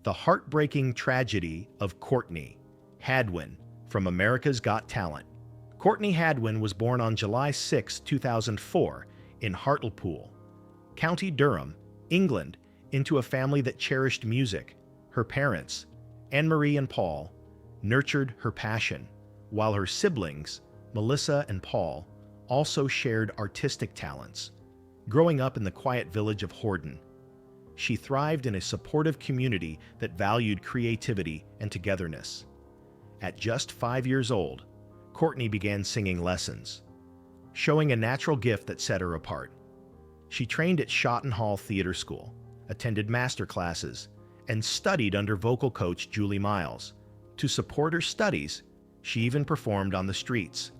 The heartbreaking tragedy of Courtney Hadwin from America's Got Talent. Courtney Hadwin was born on July 6, 2004, in Hartlepool, County Durham, England, into a family that cherished music. Her parents, Anne-Marie and Paul, nurtured her passion, while her siblings, Melissa and Paul, also shared artistic talents. Growing up in the quiet village of Horden, she thrived in a supportive community that valued creativity and togetherness. At just 5 years old, Courtney began singing lessons, showing a natural gift that set her apart. She trained at Shotton Hall Theatre School, attended master classes, and studied under vocal coach Julie Miles. To support her studies, she even performed on the streets,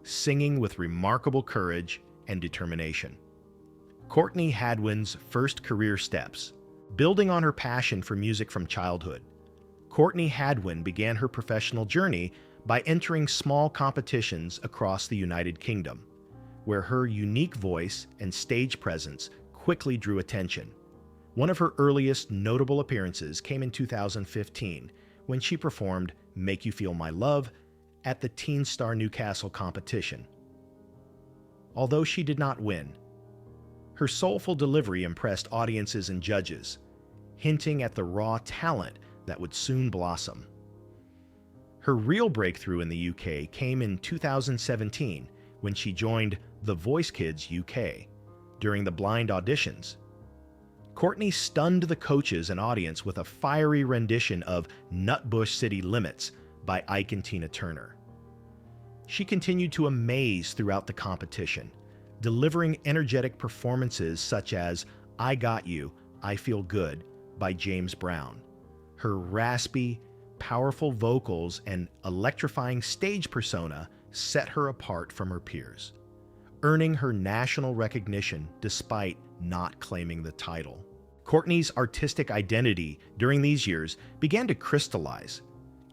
singing with remarkable courage and determination. Courtney Hadwin's first career steps. Building on her passion for music from childhood, Courtney Hadwin began her professional journey by entering small competitions across the United Kingdom, where her unique voice and stage presence quickly drew attention. One of her earliest notable appearances came in 2015 when she performed Make You Feel My Love at the Teen Star Newcastle competition. Although she did not win, her soulful delivery impressed audiences and judges, hinting at the raw talent that would soon blossom. Her real breakthrough in the UK came in 2017 when she joined The Voice Kids UK during the blind auditions. Courtney stunned the coaches and audience with a fiery rendition of Nutbush City Limits by Ike and Tina Turner. She continued to amaze throughout the competition, delivering energetic performances such as I Got You, I Feel Good by James Brown. Her raspy, powerful vocals and electrifying stage persona set her apart from her peers, earning her national recognition despite not claiming the title. Courtney's artistic identity during these years began to crystallize.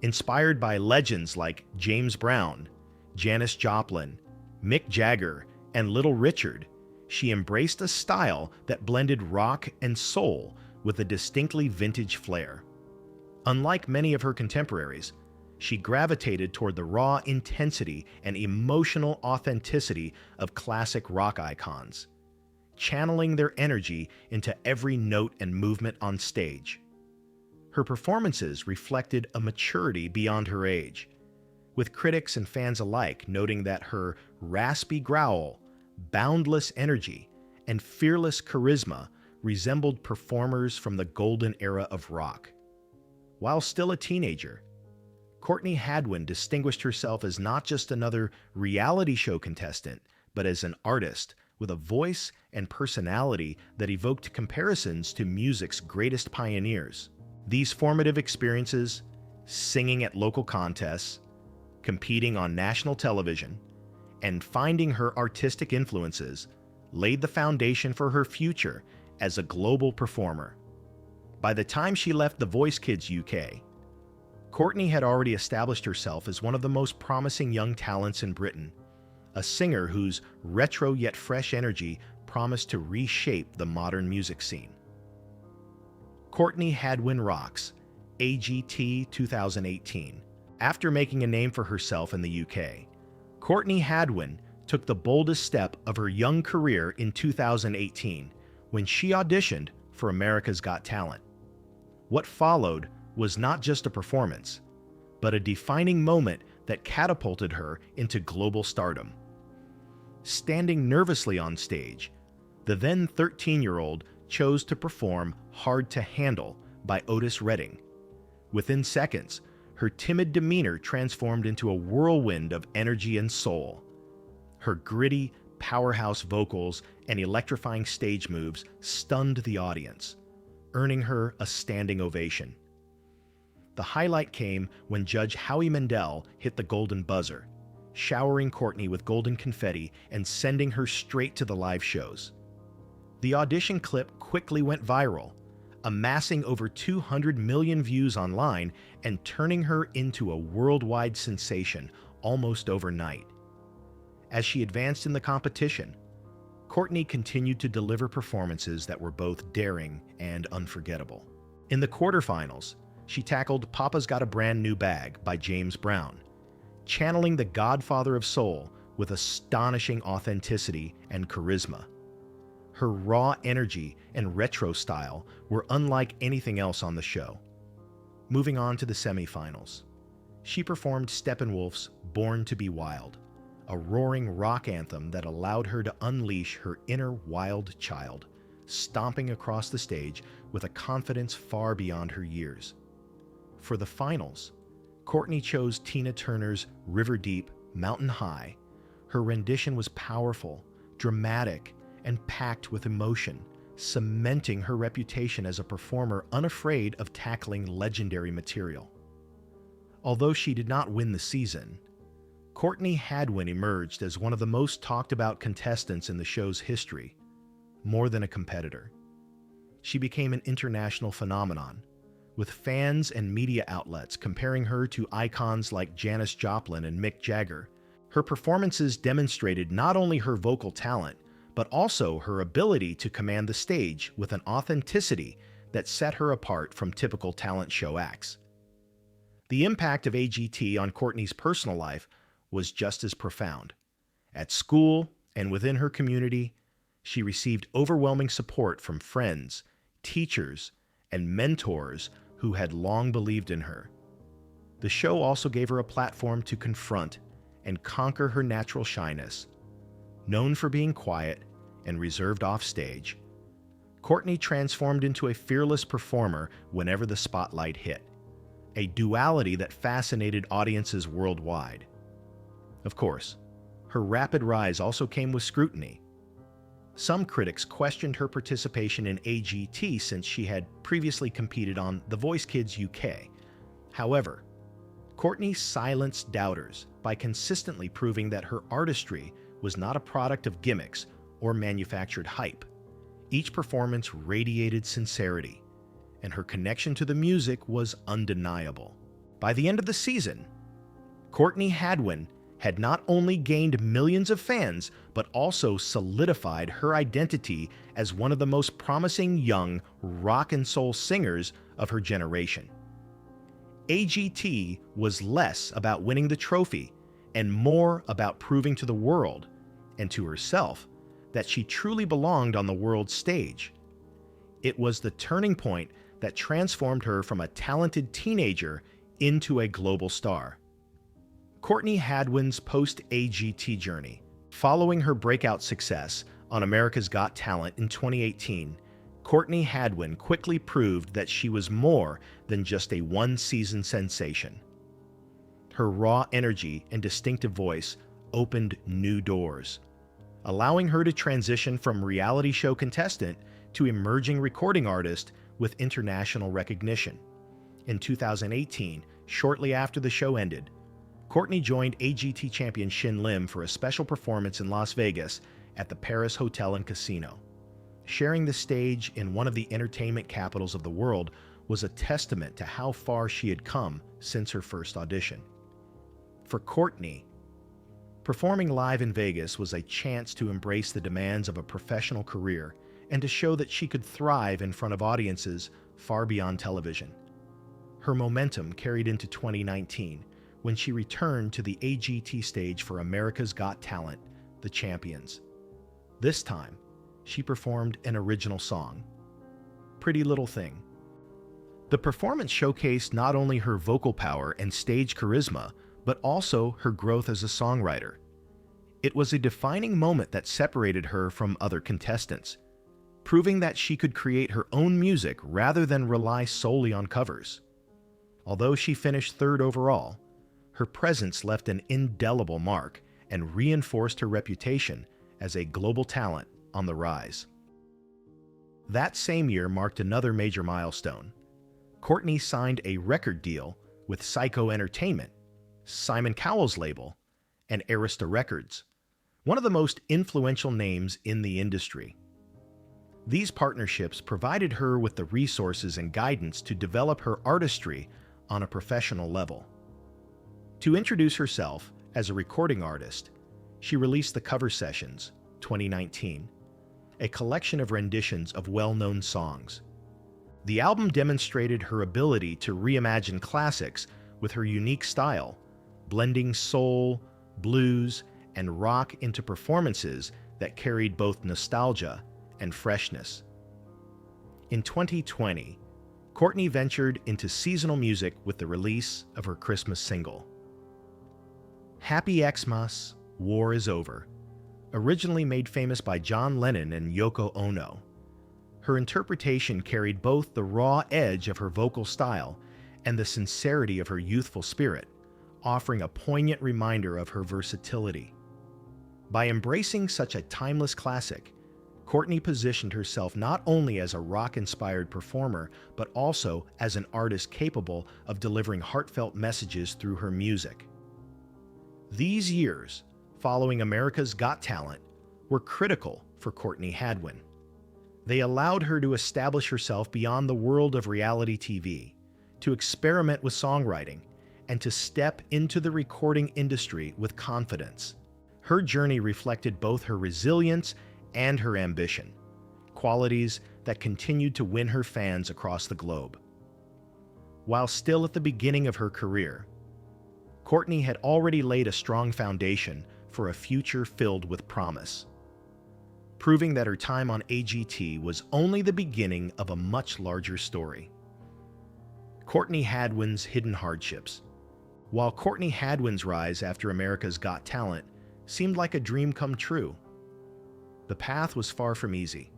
Inspired by legends like James Brown, Janis Joplin, Mick Jagger, and Little Richard, she embraced a style that blended rock and soul with a distinctly vintage flair. Unlike many of her contemporaries, she gravitated toward the raw intensity and emotional authenticity of classic rock icons, channeling their energy into every note and movement on stage. Her performances reflected a maturity beyond her age, with critics and fans alike noting that her raspy growl, boundless energy, and fearless charisma resembled performers from the golden era of rock. While still a teenager, Courtney Hadwin distinguished herself as not just another reality show contestant, but as an artist with a voice and personality that evoked comparisons to music's greatest pioneers. These formative experiences, singing at local contests, competing on national television, and finding her artistic influences laid the foundation for her future as a global performer. By the time she left The Voice Kids UK, Courtney had already established herself as one of the most promising young talents in Britain, a singer whose retro yet fresh energy promised to reshape the modern music scene. Courtney Hadwin Rocks, AGT 2018. After making a name for herself in the UK, Courtney Hadwin took the boldest step of her young career in 2018 when she auditioned for America's Got Talent. What followed was not just a performance, but a defining moment that catapulted her into global stardom. Standing nervously on stage, the then 13-year-old chose to perform Hard to Handle by Otis Redding. Within seconds, her timid demeanor transformed into a whirlwind of energy and soul. Her gritty, powerhouse vocals and electrifying stage moves stunned the audience, earning her a standing ovation. The highlight came when Judge Howie Mandel hit the golden buzzer, showering Courtney with golden confetti and sending her straight to the live shows. The audition clip quickly went viral, amassing over 200 million views online and turning her into a worldwide sensation almost overnight. As she advanced in the competition, Courtney continued to deliver performances that were both daring and unforgettable. In the quarterfinals, she tackled Papa's Got a Brand New Bag by James Brown, channeling the godfather of soul with astonishing authenticity and charisma. Her raw energy and retro style were unlike anything else on the show. Moving on to the semifinals, she performed Steppenwolf's Born to Be Wild, a roaring rock anthem that allowed her to unleash her inner wild child, stomping across the stage with a confidence far beyond her years. For the finals, Courtney chose Tina Turner's River Deep, Mountain High. Her rendition was powerful, dramatic, and packed with emotion, cementing her reputation as a performer unafraid of tackling legendary material. Although she did not win the season, Courtney Hadwin emerged as one of the most talked about contestants in the show's history, more than a competitor. She became an international phenomenon, with fans and media outlets comparing her to icons like Janis Joplin and Mick Jagger. Her performances demonstrated not only her vocal talent, but also her ability to command the stage with an authenticity that set her apart from typical talent show acts. The impact of AGT on Courtney's personal life was just as profound. At school and within her community, she received overwhelming support from friends, teachers, and mentors who had long believed in her. The show also gave her a platform to confront and conquer her natural shyness. Known for being quiet and reserved offstage, Courtney transformed into a fearless performer whenever the spotlight hit, a duality that fascinated audiences worldwide. Of course, her rapid rise also came with scrutiny. Some critics questioned her participation in AGT since she had previously competed on The Voice Kids UK. However, Courtney silenced doubters by consistently proving that her artistry was not a product of gimmicks or manufactured hype. Each performance radiated sincerity, and her connection to the music was undeniable. By the end of the season, Courtney Hadwin had not only gained millions of fans, but also solidified her identity as one of the most promising young rock and soul singers of her generation. AGT was less about winning the trophy and more about proving to the world and to herself that she truly belonged on the world stage. It was the turning point that transformed her from a talented teenager into a global star. Courtney Hadwin's post-AGT journey. Following her breakout success on America's Got Talent in 2018, Courtney Hadwin quickly proved that she was more than just a one-season sensation. Her raw energy and distinctive voice opened new doors, allowing her to transition from reality show contestant to emerging recording artist with international recognition. In 2018, shortly after the show ended, Courtney joined AGT champion Shin Lim for a special performance in Las Vegas at the Paris Hotel and Casino. Sharing the stage in one of the entertainment capitals of the world was a testament to how far she had come since her first audition. For Courtney, performing live in Vegas was a chance to embrace the demands of a professional career and to show that she could thrive in front of audiences far beyond television. Her momentum carried into 2019, when she returned to the AGT stage for America's Got Talent, The Champions. This time, she performed an original song, Pretty Little Thing. The performance showcased not only her vocal power and stage charisma, but also her growth as a songwriter. It was a defining moment that separated her from other contestants, proving that she could create her own music rather than rely solely on covers. Although she finished third overall, her presence left an indelible mark and reinforced her reputation as a global talent on the rise. That same year marked another major milestone. Courtney signed a record deal with Psycho Entertainment, Simon Cowell's label, and Arista Records, one of the most influential names in the industry. These partnerships provided her with the resources and guidance to develop her artistry on a professional level. To introduce herself as a recording artist, she released the Cover Sessions, 2019, a collection of renditions of well-known songs. The album demonstrated her ability to reimagine classics with her unique style, blending soul, blues, and rock into performances that carried both nostalgia and freshness. In 2020, Courtney ventured into seasonal music with the release of her Christmas single. Happy Xmas, War is Over, originally made famous by John Lennon and Yoko Ono. Her interpretation carried both the raw edge of her vocal style and the sincerity of her youthful spirit, offering a poignant reminder of her versatility. By embracing such a timeless classic, Courtney positioned herself not only as a rock-inspired performer, but also as an artist capable of delivering heartfelt messages through her music. These years, following America's Got Talent, were critical for Courtney Hadwin. They allowed her to establish herself beyond the world of reality TV, to experiment with songwriting, and to step into the recording industry with confidence. Her journey reflected both her resilience and her ambition, qualities that continued to win her fans across the globe. While still at the beginning of her career, Courtney had already laid a strong foundation for a future filled with promise, proving that her time on AGT was only the beginning of a much larger story. Courtney Hadwin's hidden hardships. While Courtney Hadwin's rise after America's Got Talent seemed like a dream come true, the path was far from easy.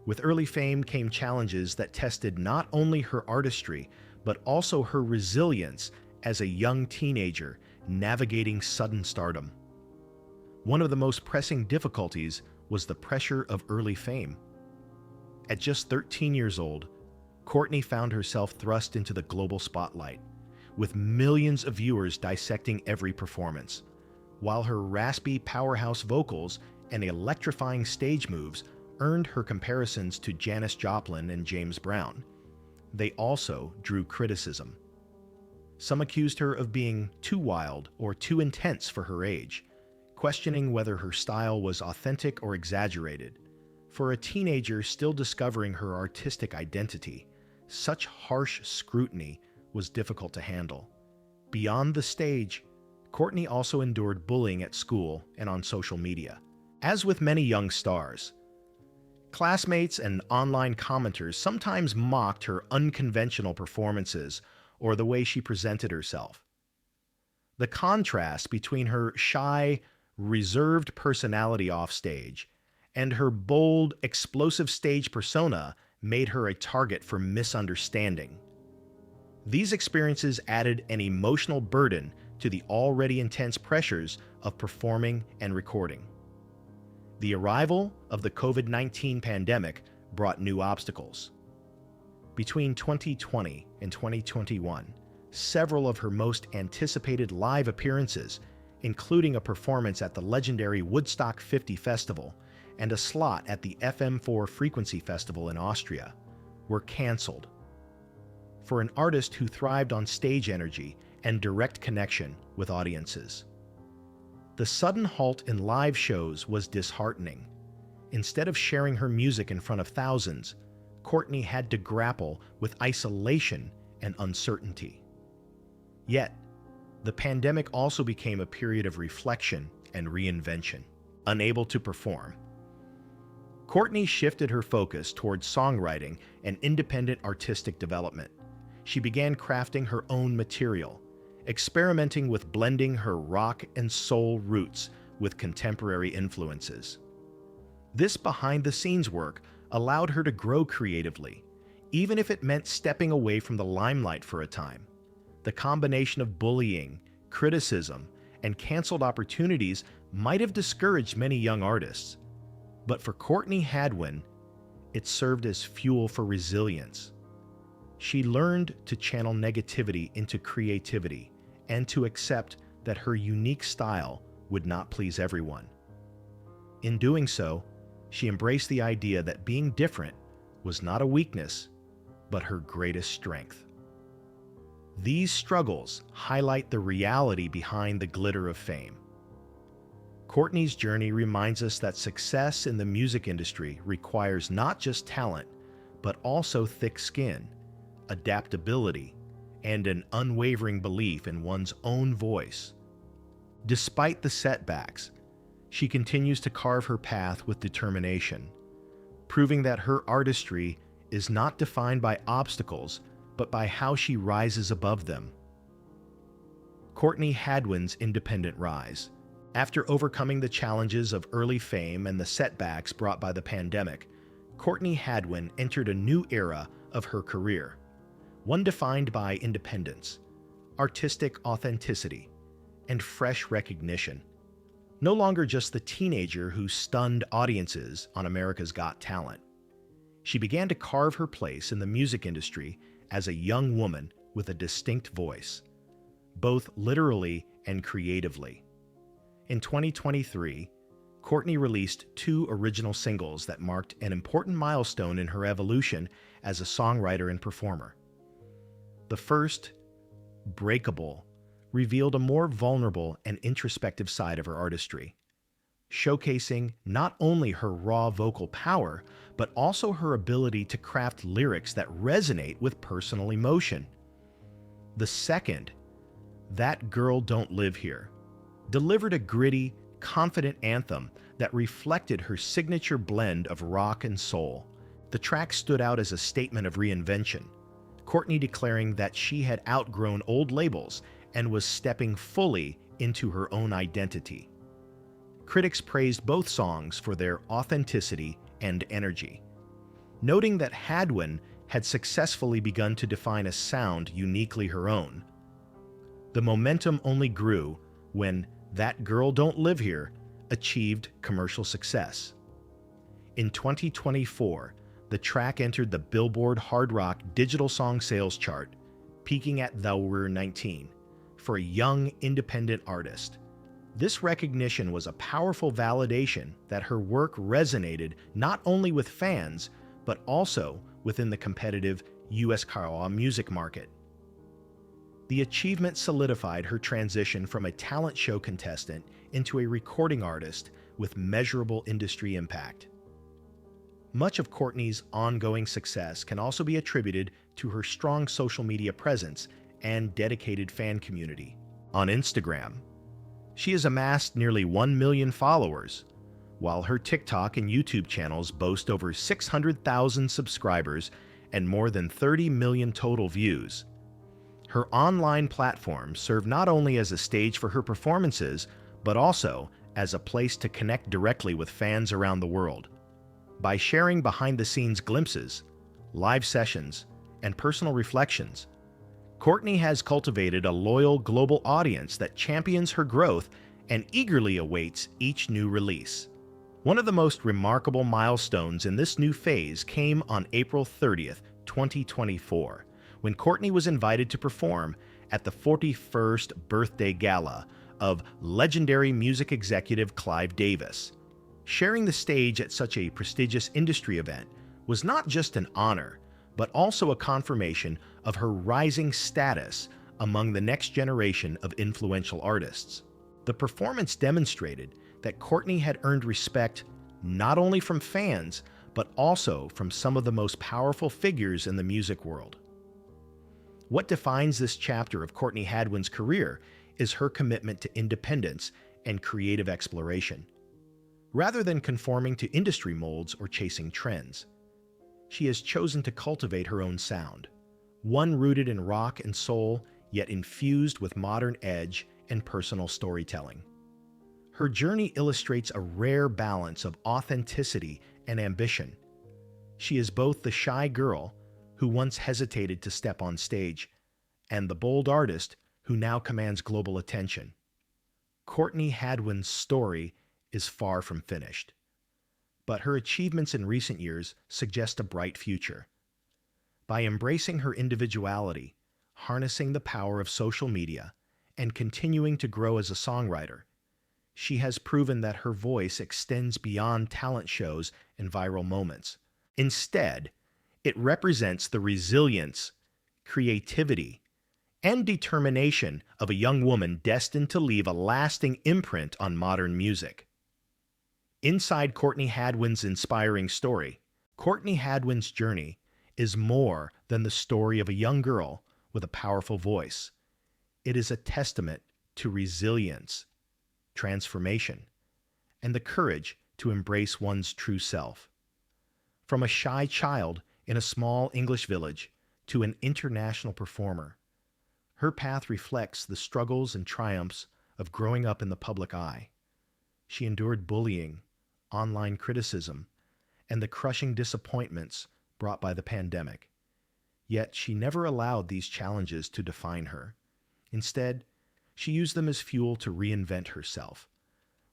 With early fame came challenges that tested not only her artistry, but also her resilience as a young teenager navigating sudden stardom. One of the most pressing difficulties was the pressure of early fame. At just 13 years old, Courtney found herself thrust into the global spotlight, with millions of viewers dissecting every performance. While her raspy powerhouse vocals and electrifying stage moves earned her comparisons to Janis Joplin and James Brown, they also drew criticism. Some accused her of being too wild or too intense for her age, questioning whether her style was authentic or exaggerated. For a teenager still discovering her artistic identity, such harsh scrutiny was difficult to handle. Beyond the stage, Courtney also endured bullying at school and on social media. As with many young stars, classmates and online commenters sometimes mocked her unconventional performances or the way she presented herself. The contrast between her shy, reserved personality offstage and her bold, explosive stage persona made her a target for misunderstanding. These experiences added an emotional burden to the already intense pressures of performing and recording. The arrival of the COVID-19 pandemic brought new obstacles. Between 2020 and 2021, several of her most anticipated live appearances, including a performance at the legendary Woodstock 50 Festival and a slot at the FM4 Frequency Festival in Austria, were canceled. For an artist who thrived on stage energy and direct connection with audiences, the sudden halt in live shows was disheartening. Instead of sharing her music in front of thousands, Courtney had to grapple with isolation and uncertainty. Yet, the pandemic also became a period of reflection and reinvention. Unable to perform, Courtney shifted her focus towards songwriting and independent artistic development. She began crafting her own material, experimenting with blending her rock and soul roots with contemporary influences. This behind-the-scenes work allowed her to grow creatively, even if it meant stepping away from the limelight for a time. The combination of bullying, criticism, and canceled opportunities might have discouraged many young artists. But for Courtney Hadwin, it served as fuel for resilience. She learned to channel negativity into creativity and to accept that her unique style would not please everyone. In doing so, she embraced the idea that being different was not a weakness, but her greatest strength. These struggles highlight the reality behind the glitter of fame. Courtney's journey reminds us that success in the music industry requires not just talent, but also thick skin, adaptability, and an unwavering belief in one's own voice. Despite the setbacks, she continues to carve her path with determination, proving that her artistry is not defined by obstacles, but by how she rises above them. Courtney Hadwin's independent rise. After overcoming the challenges of early fame and the setbacks brought by the pandemic, Courtney Hadwin entered a new era of her career, one defined by independence, artistic authenticity, and fresh recognition. No longer just the teenager who stunned audiences on America's Got Talent. She began to carve her place in the music industry as a young woman with a distinct voice, both literally and creatively. In 2023, Courtney released 2 original singles that marked an important milestone in her evolution as a songwriter and performer. The first, Breakable, revealed a more vulnerable and introspective side of her artistry, showcasing not only her raw vocal power, but also her ability to craft lyrics that resonate with personal emotion. The second, That Girl Don't Live Here, delivered a gritty, confident anthem that reflected her signature blend of rock and soul. The track stood out as a statement of reinvention, Courtney declaring that she had outgrown old labels and was stepping fully into her own identity. Critics praised both songs for their authenticity and energy, noting that Hadwin had successfully begun to define a sound uniquely her own. The momentum only grew when That Girl Don't Live Here achieved commercial success. In 2024, the track entered the Billboard Hard Rock Digital Song Sales Chart, peaking at number 19 for a young independent artist. This recognition was a powerful validation that her work resonated not only with fans, but also within the competitive U.S. karaoke music market. The achievement solidified her transition from a talent show contestant into a recording artist with measurable industry impact. Much of Courtney's ongoing success can also be attributed to her strong social media presence and dedicated fan community. On Instagram, she has amassed nearly 1 million followers, while her TikTok and YouTube channels boast over 600,000 subscribers and more than 30 million total views. Her online platforms serve not only as a stage for her performances, but also as a place to connect directly with fans around the world. By sharing behind-the-scenes glimpses, live sessions, and personal reflections, Courtney has cultivated a loyal global audience that champions her growth and eagerly awaits each new release. One of the most remarkable milestones in this new phase came on April 30th, 2024, when Courtney was invited to perform at the 41st birthday gala of legendary music executive Clive Davis. Sharing the stage at such a prestigious industry event was not just an honor, but also a confirmation of her rising status among the next generation of influential artists. The performance demonstrated that Courtney had earned respect not only from fans, but also from some of the most powerful figures in the music world. What defines this chapter of Courtney Hadwin's career is her commitment to independence and creative exploration. Rather than conforming to industry molds or chasing trends, she has chosen to cultivate her own sound, one rooted in rock and soul, yet infused with modern edge and personal storytelling. Her journey illustrates a rare balance of authenticity and ambition. She is both the shy girl who once hesitated to step on stage and the bold artist who now commands global attention. Courtney Hadwin's story is far from finished, but her achievements in recent years suggest a bright future. By embracing her individuality, harnessing the power of social media, and continuing to grow as a songwriter, she has proven that her voice extends beyond talent shows and viral moments. Instead, it represents the resilience, creativity, and determination of a young woman destined to leave a lasting imprint on modern music. Inside Courtney Hadwin's inspiring story, Courtney Hadwin's journey is more than the story of a young girl with a powerful voice. It is a testament to resilience, transformation, and the courage to embrace one's true self. From a shy child in a small English village to an international performer, her path reflects the struggles and triumphs of growing up in the public eye. She endured bullying, online criticism, and the crushing disappointments brought by the pandemic. Yet she never allowed these challenges to define her. Instead, she used them as fuel to reinvent herself,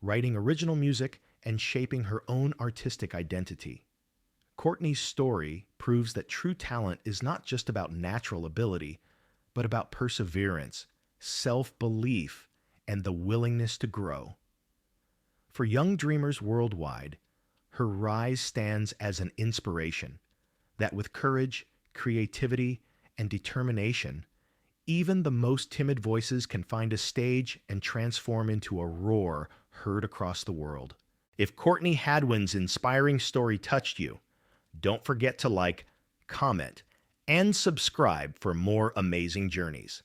writing original music and shaping her own artistic identity. Courtney's story proves that true talent is not just about natural ability, but about perseverance, self-belief, and the willingness to grow. For young dreamers worldwide, her rise stands as an inspiration that with courage, creativity, and determination, even the most timid voices can find a stage and transform into a roar heard across the world. If Courtney Hadwin's inspiring story touched you, don't forget to like, comment, and subscribe for more amazing journeys.